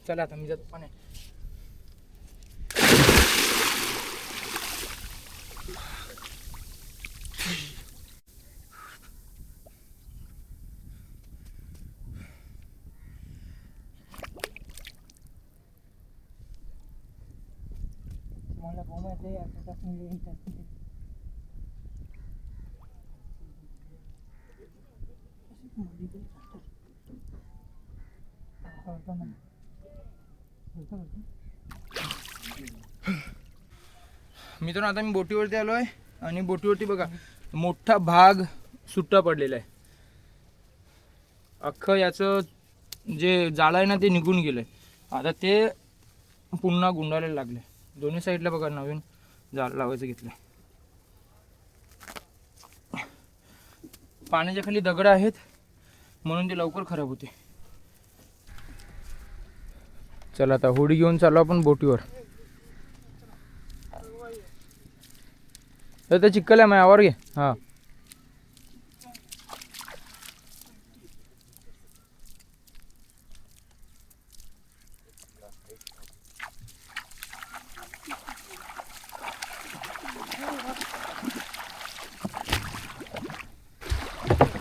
चला आता मी जातो पाणी. मला बोमायचे आता मित्रांनो आता मी बोटीवरती आलो आहे आणि बोटीवरती बघा मोठा भाग सुट्टा पडलेला आहे. अख्खं याचं जे जाळं आहे ना ते निघून गेलंय. आता ते पुन्हा गुंडाळायला लागले. दोन्ही साईडला बघा नवीन जाळं लावायचं घेतलंय. पाण्याच्या खाली दगड आहेत म्हणून ते लवकर खराब होते. चला आता होडी घेऊन चाललो आपण बोटीवर. तर चिक्कल आहे माझ्यावर घे. हां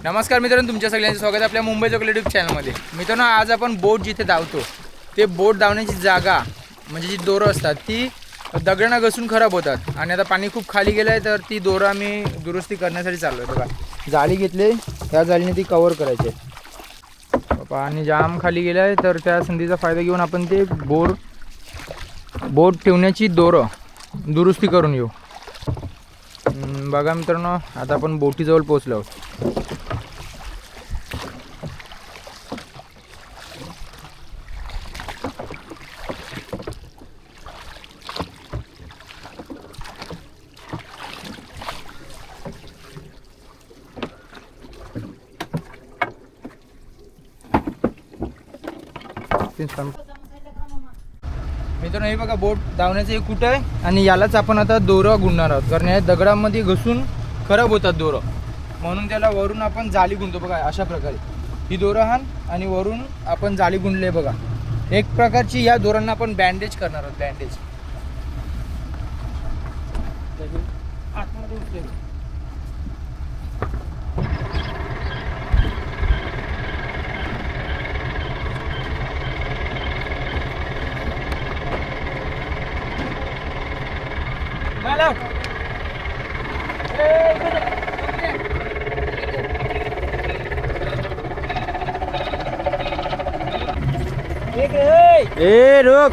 नमस्कार मित्रांनो, तुमच्या सगळ्यांचं स्वागत आहे आपल्या मुंबई चॉकलेट यूट्यूब चॅनलमध्ये. मित्रांनो आज आपण बोट जिथे धावतो ते बोट धावण्याची जागा म्हणजे जी दोरं असतात ती दगडांना घसून खराब होतात आणि आता पाणी खूप खाली गेलं आहे तर ती दोरं आम्ही दुरुस्ती करण्यासाठी चाललो आहे. बघा जाळी घेतली, त्या जाळीने ती कवर करायची. पाणी जाम खाली गेलं आहे तर त्या संधीचा फायदा घेऊन आपण ते बोट ठेवण्याची दोरं दुरुस्ती करून येऊ. बघा मित्रांनो आता आपण बोटीजवळ पोहोचलो आहोत. मित्रांनो हे बघा बोट धावण्याचं एक कुठं आहे आणि यालाच आपण आता दोरं गुंडणार आहोत. कारण या दगडामध्ये घसून खराब होतात दोरं, म्हणून त्याला वरून आपण जाळी गुंडतो. बघा अशा प्रकारे ही दोरं हाण आणि वरून आपण जाळी गुंडले. बघा एक प्रकारची या दोरांना आपण बँडेज करणार आहोत. बँडेज आतमध्ये उचलेल. ए रोक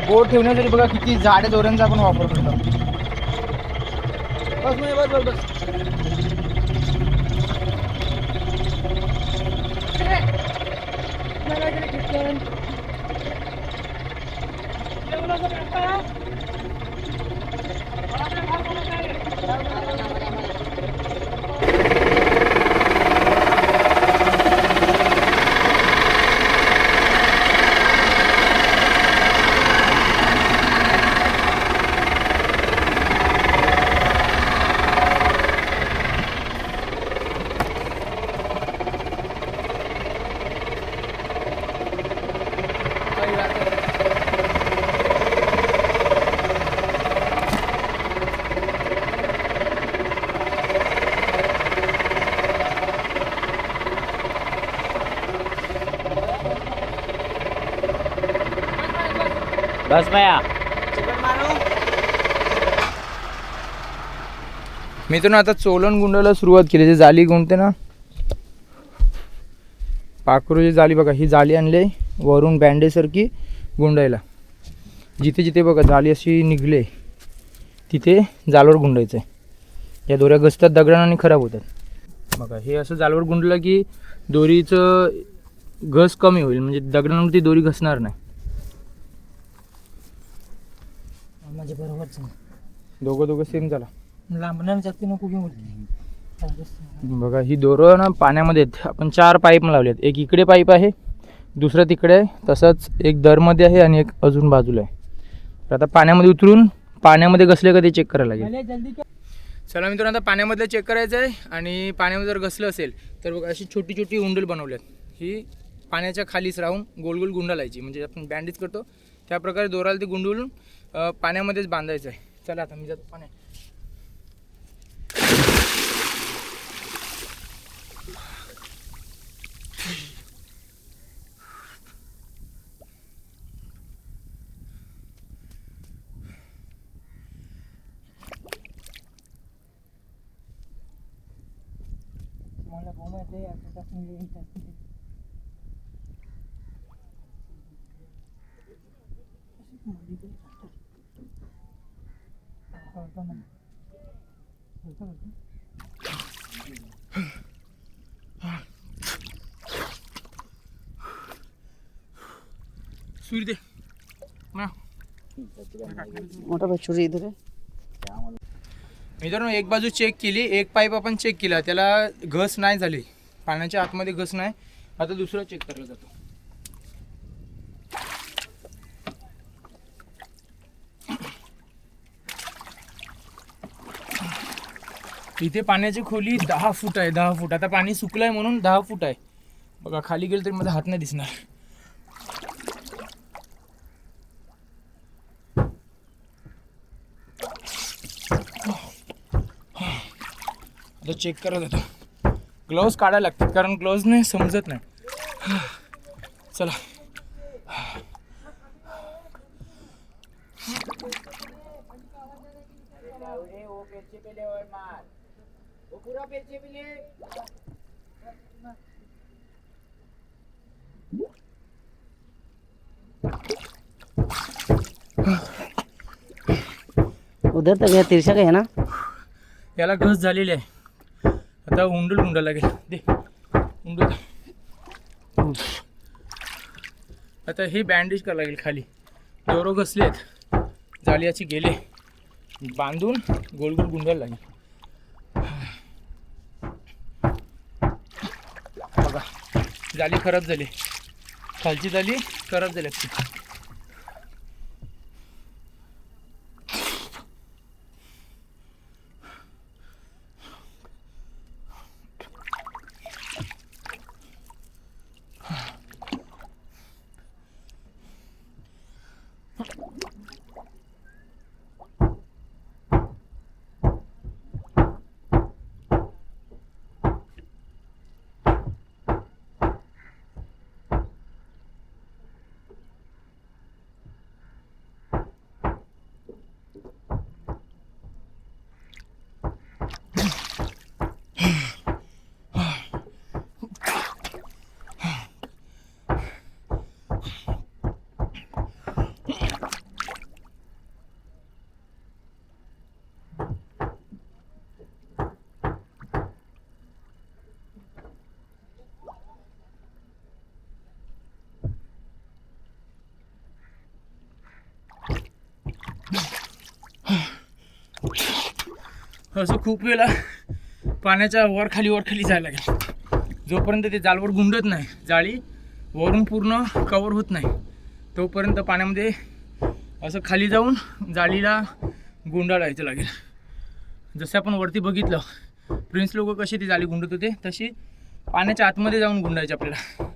बोट ठेवण्यासाठी बघा किती जाडे दोऱ्यांचा आपण वापर करतो. बस नाही बस बस बस. बस भैया. मित्रांनो आता चोलन गुंडाला सुरुवात केली. जे जाळी गुंडते ना पाखरूची जाळी बघा, ही जाळी आणली वरून बँडेजसारखी गुंडायला. जिथे जिथे बघा जाळी अशी निघले तिथे जाळवर गुंडायचं आहे. या दोऱ्या घसतात दगडांना आणि खराब होतात. बघा हे असं जाळवर गुंडलं की दोरीचं घस कमी होईल, म्हणजे दगडांवरती दोरी घसणार नाही. म्हणजे बरोबरच दोघं सेम झाला. लांबणार जास्त नको घेऊ. बघा ही दोरं ना पाण्यामध्ये आहेत. आपण 4 पाईप लावलेत. एक इकडे पाईप आहे, दुसरं तिकडे आहे, तसंच एक दरमध्ये आहे आणि एक अजून बाजूला आहे. तर आता पाण्यामध्ये उतरून पाण्यामध्ये घसले का ते चेक करायला लागेल. चला मित्रांनो, आता पाण्यामध्ये चेक करायचं आहे. आणि पाण्यामध्ये जर घसलं असेल तर बघा अशी छोटी छोटी उंडल बनवल्यात. ही पाण्याच्या खालीच राहून गोल गोल गुंडा लायची, म्हणजे आपण बँडेज करतो त्या प्रकारे दोराला ते गुंडवून पाण्यामध्येच बांधायचं आहे. चला आता मी जातो पाण्यात. सुई दे मोठा बछुरी इधर आहे. मित्रांनो, एक बाजू चेक केली, एक पाईप आपण चेक केला, त्याला घस नाही झाली, पाण्याच्या आतमध्ये घस नाही. आता दुसरा चेक करायला जातो. इथे पाण्याची खोली 10 फूट आहे. 10 फूट. आता पाणी सुकलंय म्हणून 10 फूट आहे. बघा खाली गेलं तरी माझा हात नाही दिसणार. आता चेक करत होतो. ग्लोव्ज काढायला लागतात कारण ग्लोव्जने समजत नाही. चला उधर तक है तिरछा है ना. याला घस झालेली आहे. आता उंडल गुंडा लागेल. दे उंडल. आता हे बँडेज करावं लागेल. खाली दोरो घसलेत, जालियाची गेले, बांधून गोल गोल गुंडायला लागेल. बघा जाली खराब झाली, खालची जाली खराब झाली. असं खूप वेळा पाण्याच्या वर खाली जायला लागेल. जोपर्यंत ते जाळवर गुंडत नाही, जाळी वरून पूर्ण कवर होत नाही, तोपर्यंत पाण्यामध्ये असं खाली जाऊन जाळीला गुंडाळायचं लागेल. जसं आपण वरती बघितलं प्रिन्स लोक कशी ती जाळी गुंडत होते, तशी पाण्याच्या आतमध्ये जाऊन गुंडायची आपल्याला.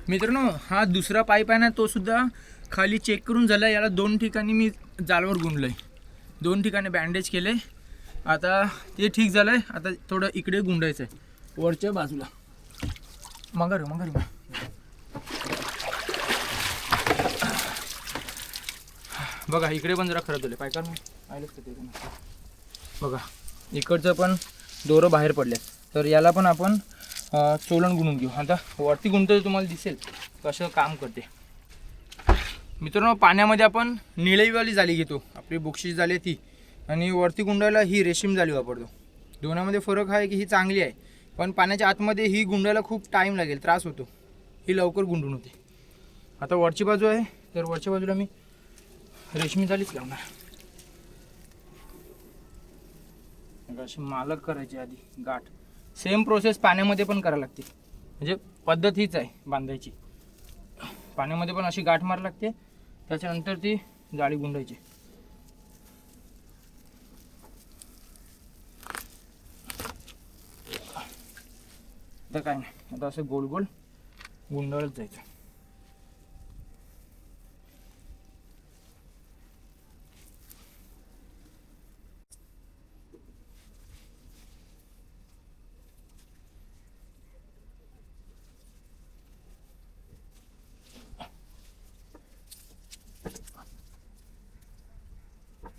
मित्रांनो, हा दुसरा पाईप आहे ना, तो सुद्धा खाली चेक करून झाला. याला 2 ठिकाणी मी जाळवर गुंडलंय, 2 ठिकाणी बँडेज केले. आता ते ठीक झालंय. आता थोडं इकडे गुंडायचं आहे वरच्या बाजूला. मगर बघा इकडे पण जरा खराब झाले पायकार. बघा इकडचं पण दोरं बाहेर पडले, तर याला पण आपण चोलन गुंडून घेऊ. आता वरती गुंतलं तुम्हाला दिसेल कसं काम करते. मित्रांनो, पाण्यामध्ये आपण निळईवाली जाळी घेतो, आपली बुक्शी जाळी ती, आणि वरती गुंडायला ही रेशीम जाळी वापरतो. दोन्हामध्ये फरक आहे की ही चांगली आहे, पण पाण्याच्या आतमध्ये ही गुंडायला खूप टाईम लागेल, त्रास होतो. ही लवकर गुंडून होते. आता वरची बाजू आहे, तर वरच्या बाजूला मी रेशमी जाळीच लावणार. अशी मालक करायची आधी गाठ. सेम प्रोसेस पाण्यामध्ये पण करायला लागते, म्हणजे पद्धत हीच आहे बांधायची. पाण्यामध्ये पण अशी गाठ मारावी लागते, त्याच्यानंतर ती जाळी गुंडायची. आता काय नाही, आता असं गोल गोल गुंडाळत जायचं.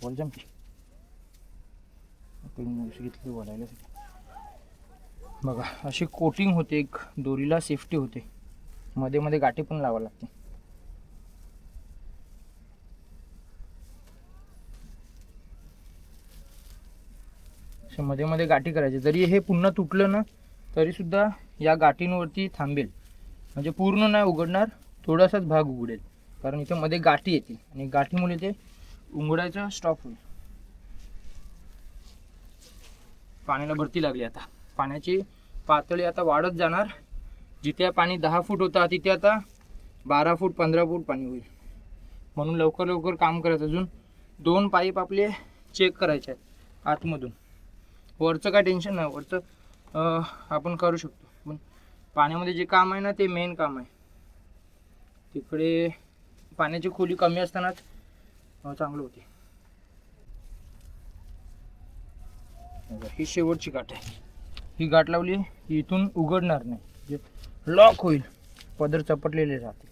बोल जमते घेतली बोलायला. बघा अशी कोटिंग होते, एक दोरीला सेफ्टी होते, मध्ये मध्ये गाठी पण लावावी लागते. अशा मध्ये मध्ये गाठी करायची. जरी हे पुन्हा तुटलं ना तरी सुद्धा या गाठींवरती थांबेल, म्हणजे पूर्ण नाही उघडणार, थोडासाच भाग उघडेल, कारण इथे मध्ये गाठी येतील आणि गाठीमुळे ते उघडायचं स्टॉप होईल. पाण्याला भरती लागली. आता पाण्याची पातळी आता वाढत जाणार. जिथे पाणी 10 फूट होता तिथे आता 12 फूट 15 फूट पाणी होईल. म्हणून लवकर लवकर काम करायचं. अजून 2 पाईप आपले चेक करायचे आहेत आतमधून. वरचं काय टेन्शन नाही, वरचं आपण करू शकतो, पण पाण्यामध्ये जे काम आहे ना ते मेन काम आहे. तिकडे पाण्याची खोली कमी असतानाच चांगलं होते. ही शेवटची गाठ आहे. ही गाठ लावली की इथून उघडणार नाही, जे लॉक होईल, पदर चपटलेले राहते.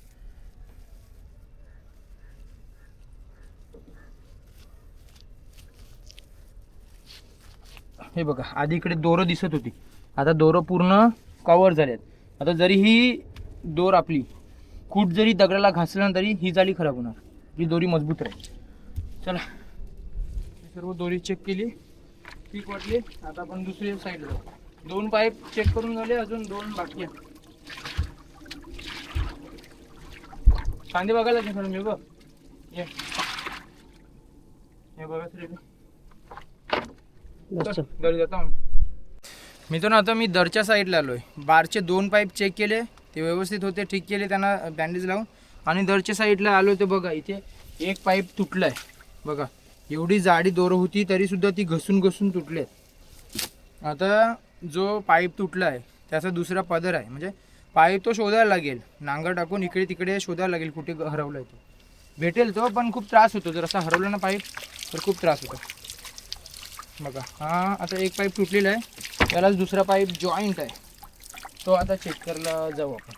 हे बघा, आधी इकडे दोरं दिसत होती, आता दोरं पूर्ण कव्हर झाल्यात. आता जरी ही दोर आपली कूट जरी दगडाला घासलं ना तरी ही जाळी खराब होणार, ही दोरी मजबूत राहील. चला, सर्व दोरी चेक केली, पीक वाटली. आता आपण दुसऱ्या साईडला जाऊ. 2 पाईप चेक करून झाले, अजून 2 बाकी आहेत. कांदे बघायला लागेल मी बघ. हे बघा दरी जाता. मित्रांनो, आता मी दरच्या साईडला आलो आहे. बारचे 2 पाईप चेक केले, ते व्यवस्थित होते, ठीक केले, त्यांना बँडेज लावून. आणि दरच्या साईडला आलो ते बघा, इथे एक पाईप तुटला आहे. बघा, एवढी जाडी दोरं होती तरीसुद्धा ती घसून घसून तुटले. आता जो पाईप तुटला आहे त्याचा दुसरा पदर आहे, म्हणजे पाईप तो शोधायला लागेल. नांगर टाकून इकडे तिकडे शोधायला लागेल कुठे हरवला आहे तो. भेटेल तो, पण खूप त्रास होतो. जर असा हरवला ना पाईप तर खूप त्रास होतो. बघा, हा आता एक पाईप तुटलेला आहे, त्यालाच दुसरा पाईप जॉईंट आहे, तो आता चेक करायला जाऊ आपण.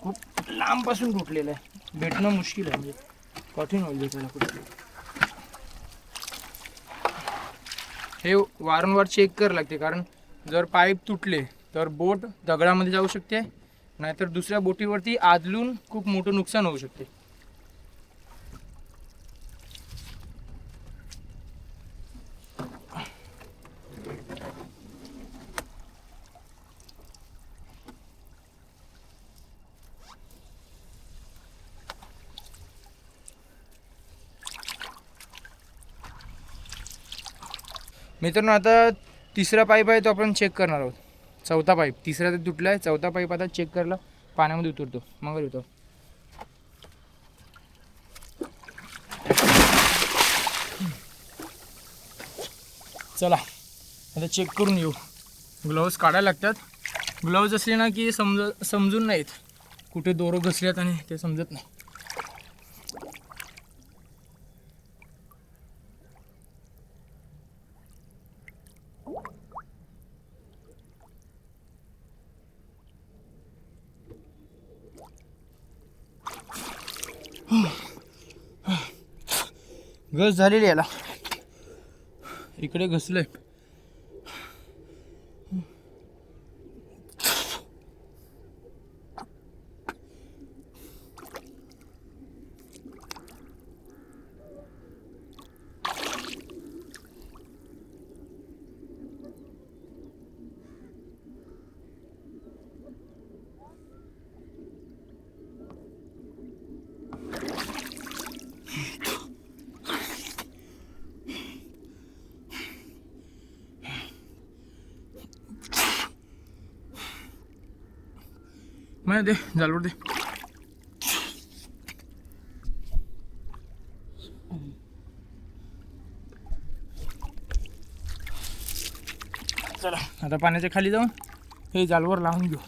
खूप लांबपासून तुटलेला आहे, भेटणं मुश्किल आहे, म्हणजे कठीण होईल त्याला कुठे. हे वारंवार चेक करावं लागते, कारण जर पाईप तुटले तर बोट दगडामध्ये जाऊ शकते, नाहीतर दुसऱ्या बोटीवरती आदलून खूप मोठं नुकसान होऊ शकते. मित्रांनो, आता तिसरा पाईप आहे तो आपण चेक करणार आहोत. चौथा पाईप, तिसरा तर तुटला आहे, चौथा पाईप आता चेक करायला पाण्यामध्ये उतरतो, मग येतो. चला आता चेक करून येऊ. ग्लोव्ज काढायला लागतात. ग्लोव्ज असले ना की समजून नाहीत कुठे दोरं घसल्यात आणि ते समजत नाही. गस झालेली याला. इकडे घसलंय. दे जालवर दे. चला आता पाण्याच्या खाली जाऊन हे जालवर लावून घेऊ.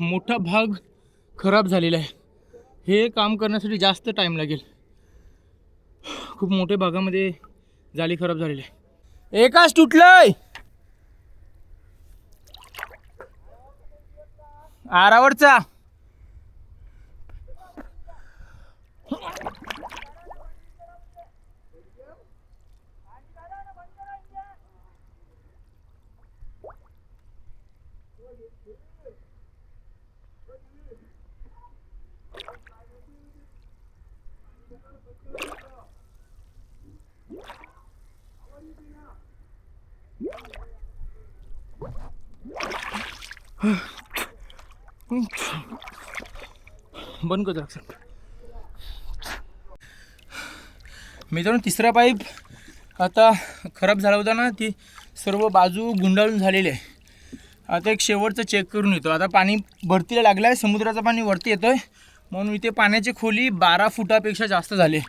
मोठा भाग खराब झालेला आहे. हे काम करण्यासाठी जास्त टाइम लागेल. खूप मोठ्या भागामध्ये जाळी खराब झालेली आहे. एकाच तुटलंय. आरावरचा बंद कर जरा. मित्रांनो तिसरा पाईप आता खराब झाला होता ना, ती सर्व बाजू गुंडाळून झालेली आहे. आता एक शेवटचं चेक करून येतो. आता पाणी भरतीला लागलं आहे, समुद्राचं पाणी वरती येतो आहे, म्हणून इथे पाण्याची खोली 12 फुटापेक्षा जास्त झाली.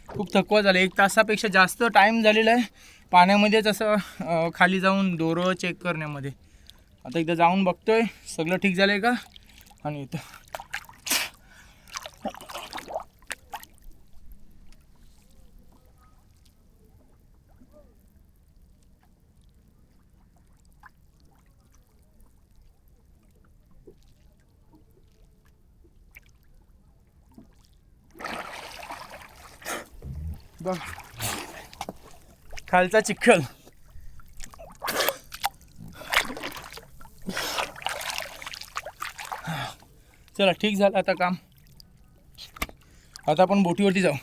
खूप थकवा झाला. 1 तासापेक्षा जास्त टाईम झालेला आहे पाण्यामध्येच असं खाली जाऊन दोरं चेक करण्यामध्ये. आता एकदा जाऊन बघतोय सगळं ठीक झालं आहे का, आणि येतो. बघ खालचा चिखल. चला ठीक झालं आता काम. आता आपण बोटीवरती जाऊ.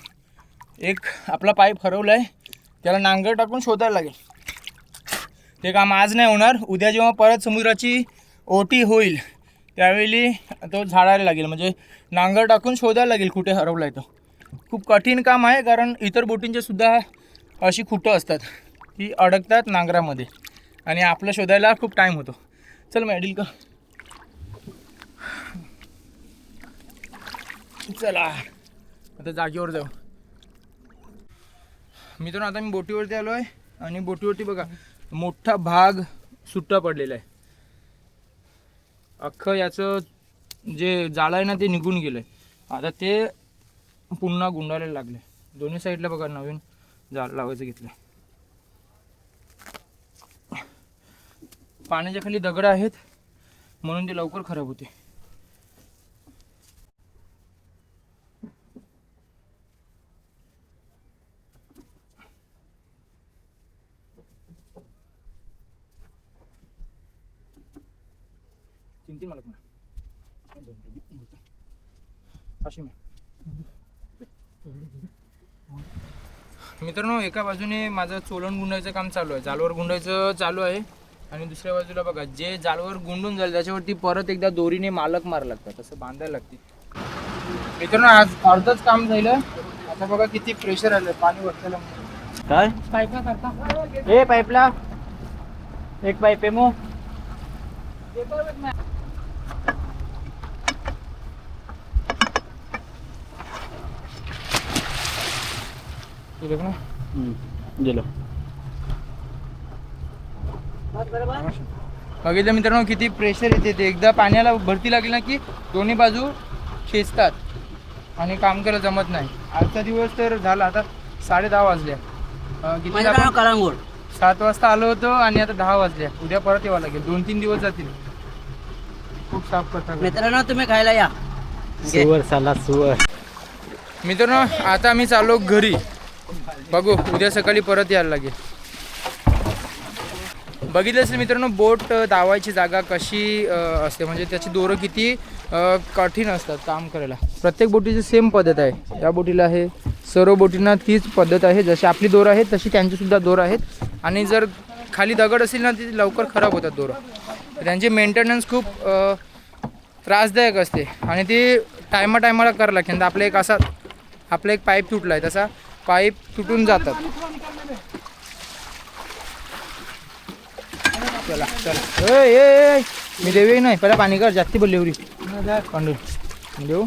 एक आपला पाईप हरवला आहे, त्याला नांगर टाकून शोधायला लागेल. ते काम आज नाही होणार. उद्या जेव्हा परत समुद्राची ओटी होईल त्यावेळी तो झाडायला लागेल, म्हणजे नांगर टाकून शोधायला लागेल कुठे हरवला आहे तो. खूप कठीण काम आहे, कारण इतर बोटींचे सुद्धा अशी खुटं असतात ती अडकतात नांगरामध्ये, आणि आपलं शोधायला खूप टाईम होतो. चल मग ॲडिल का. चला आता जागेवर जाऊ. मित्रांनो आता मी बोटीवरती आलो आहे, आणि बोटीवरती बघा मोठा भाग सुट्टा पडलेला आहे. अख्खं याचं जे जाळं आहे ना ते निघून गेलं आहे. आता ते पुन्हा गुंडाळायला लागले. दोन्ही साईडला बघा नवीन जाळ लावायचं घेतलं. पाण्याच्या खाली दगड आहेत म्हणून ते लवकर खराब होते. चिंती मला पण मित्रांनो, एका बाजूने माझं चोलन गुंडायचं काम चालू आहे, जालवर गुंडायचं चालू आहे. आणि दुसऱ्या बाजूला बघा, जे जालवर गुंडून झालं त्याच्यावरती परत एकदा दोरीने मालक मार लागतात, तसं बांधायला लागते. मित्रांनो, आज अर्धच काम झालं. आता बघा किती प्रेशर आलं पाणी वरच्याला. काय पाईपला करता ए पाईपला एक पाईप आहे मग गेलो. बघितलं मित्रांनो किती प्रेशर येते ते. एकदा पाण्याला भरती लागली ना की दोन्ही बाजू खेचतात आणि काम करायला जमत नाही. आजचा दिवस तर झाला, आता 10:30 वाजल्या. किती आपण कलांगूट 7 वाजता आलो होतो आणि आता 10 वाजल्या. उद्या परत यावं लागेल, 2-3 दिवस जातील. खूप साफ करतात मित्रांनो, तुम्ही खायला या. सुवर साला सुवर. मित्रांनो, आता आम्ही चाललो घरी. बघू उद्या सकाळी परत यायला लागेल. बघितलं असेल मित्रांनो, बोट दावायची जागा कशी असते, म्हणजे त्याची दोरं किती कठीण असतात काम करायला. प्रत्येक बोटीची सेम पद्धत आहे. या बोटीला आहे, सर्व बोटींना तीच पद्धत आहे. जशी आपली दोरं आहेत तशी त्यांचीसुद्धा दोरं आहेत. आणि जर खाली दगड असेल ना, ती लवकर खराब होतात दोरं. त्यांची मेंटेनन्स खूप त्रासदायक असते आणि ती टायमाला करावं लागते. आपला एक पाईप तुटला आहे, तसा पाईप तुटून जातात. चला चला ए मी देऊ नाही, पहिला पाणी कर, जास्ती बोलली एवढी देऊ.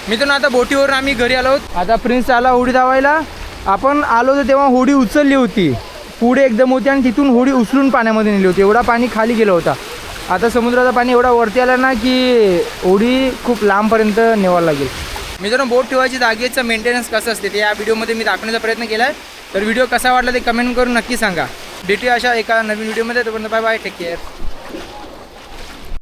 मित्रांनो, आता बोटीवर आम्ही घरी आलो आहोत. आता प्रिन्स आला होडी धावायला. आपण आलो होतो तेव्हा होडी उचलली होती, पुढे एकदम होती आणि तिथून होडी उचलून पाण्यामध्ये नेली होती. एवढा पाणी खाली गेलं होता. आता समुद्राचं पाणी एवढा वरती आला ना की होडी खूप लांबपर्यंत नेवायला लागेल. मित्रांनो, बोट ठेवायची जागेचं मेंटेनन्स कसं असते ते या व्हिडिओमध्ये मी दाखवण्याचा प्रयत्न केला आहे. तर व्हिडिओ कसा वाटला ते कमेंट करून नक्की सांगा. भेटूया अशा एका नवीन व्हिडिओमध्ये. तोपर्यंत बाय बाय, टेक केअर.